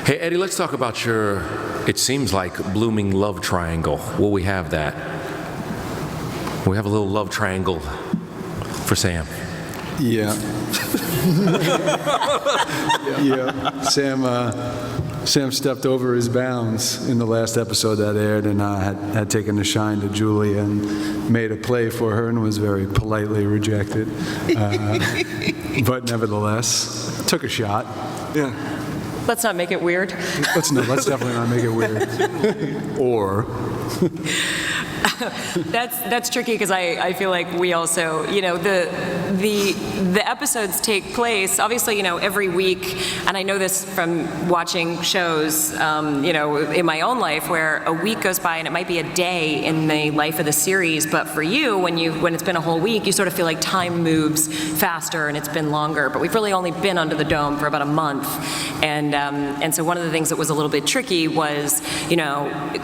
Hey, Eddie, let's talk about your, it seems like, blooming love triangle. Will we have that? Will we have a little love triangle for Sam? Yeah. Yeah. Sam stepped over his bounds in the last episode that aired, and had taken a shine to Julie and made a play for her and was very politely rejected. But nevertheless, took a shot. Yeah. Let's not make it weird. Let's definitely not make it weird. Or. That's tricky because I feel like we also, the episodes take place, obviously, every week, and I know this from watching shows, in my own life, where a week goes by and it might be a day in the life of the series, but for you, when it's been a whole week, you sort of feel like time moves faster and it's been longer, but we've really only been under the dome for about a month, and so one of the things that was a little bit tricky was,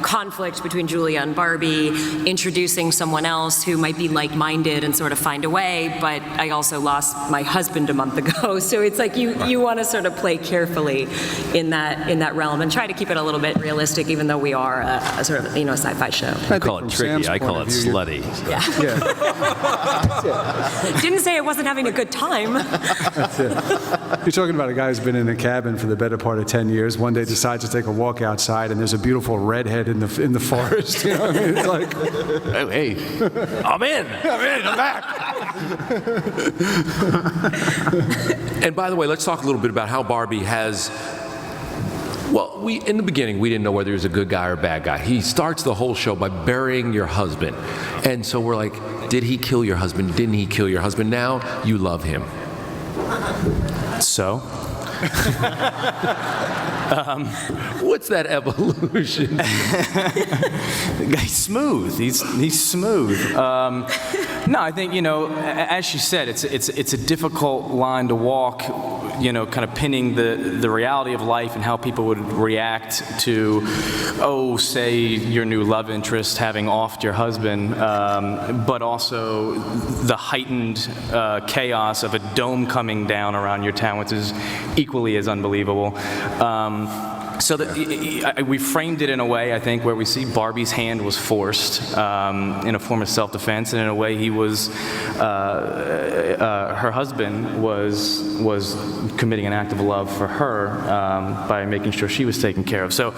conflict between Julia and Barbie, introducing someone else who might be like-minded and sort of find a way, but I also lost my husband a month ago, so it's like you want to sort of play carefully in that realm and try to keep it a little bit realistic, even though we are a sort of sci-fi show. I call it tricky. I call it slutty. Yeah. Didn't say I wasn't having a good time. That's it. You're talking about a guy who's been in a cabin for the better part of 10 years. One day decides to take a walk outside, and there's a beautiful redhead in the forest. You know what I mean? It's like, oh, hey, I'm in. I'm back. And by the way, let's talk a little bit about how Barbie has. Well, in the beginning, we didn't know whether he was a good guy or a bad guy. He starts the whole show by burying your husband. And so we're like, did he kill your husband? Didn't he kill your husband? Now you love him. So? What's that evolution? He's smooth. He's smooth. No, I think, as she said, it's a difficult line to walk, kind of pinning the reality of life and how people would react to, say your new love interest having offed your husband, but also the heightened chaos of a dome coming down around your town, which is equally as unbelievable. So we framed it in a way, I think, where we see Barbie's hand was forced in a form of self-defense, and in a way he was, her husband was committing an act of love for her by making sure she was taken care of. So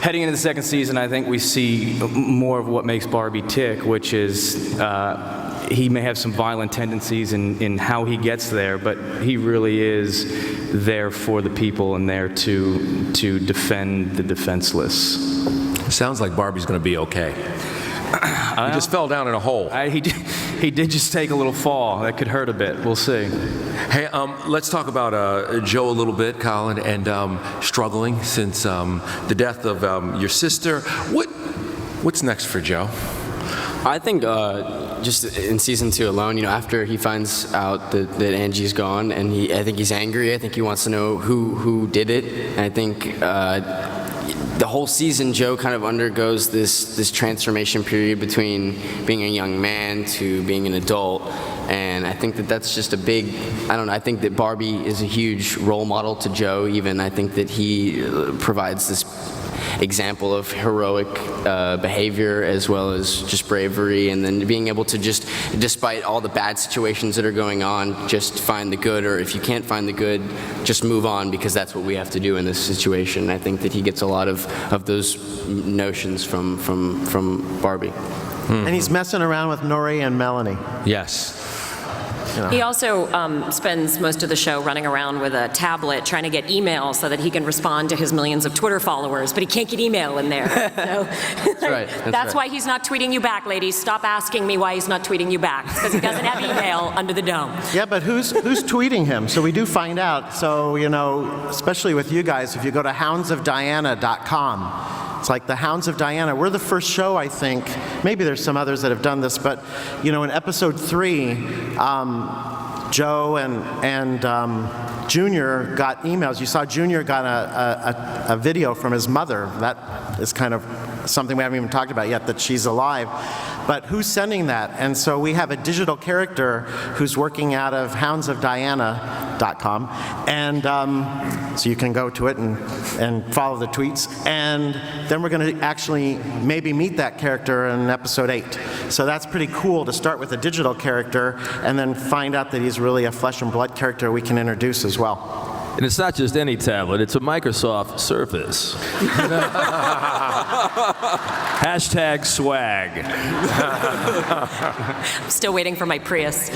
heading into the second season, I think we see more of what makes Barbie tick, which is he may have some violent tendencies in how he gets there, but he really is there for the people and there to defend the defenseless. Sounds like Barbie's going to be okay. He just fell down in a hole. He did just take a little fall. That could hurt a bit. We'll see. Hey, let's talk about Joe a little bit, Colin, and struggling since the death of your sister. What's next for Joe? I think just in season 2 alone, after he finds out that Angie's gone, and I think he's angry. I think he wants to know who did it. And I think the whole season, Joe kind of undergoes this transformation period between being a young man to being an adult. And I think that's just a big, I think that Barbie is a huge role model to Joe even. I think that he provides this example of heroic behavior as well as just bravery, and then being able to just, despite all the bad situations that are going on, just find the good, or if you can't find the good, just move on, because that's what we have to do in this situation. I think that he gets a lot of those notions from Barbie. And he's messing around with Nori and Melanie. Yes. He also spends most of the show running around with a tablet trying to get email so that he can respond to his millions of Twitter followers, but he can't get email in there. So, That's right. That's why he's not tweeting you back, ladies. Stop asking me why he's not tweeting you back, because he doesn't have email under the dome. Yeah, but who's tweeting him? So we do find out. So, especially with you guys, if you go to houndsofdiana.com, it's like the Hounds of Diana. We're the first show, I think. Maybe there's some others that have done this, but in episode 3, Joe and Junior got emails. You saw Junior got a video from his mother. That is kind of something we haven't even talked about yet, that she's alive. But who's sending that? And so we have a digital character who's working out of houndsofdiana.com. And so you can go to it and follow the tweets. And then we're going to actually maybe meet that character in episode 8. So that's pretty cool to start with a digital character and then find out that he's really a flesh and blood character we can introduce as well. And it's not just any tablet, it's a Microsoft Surface. Hashtag swag. I'm still waiting for my Prius.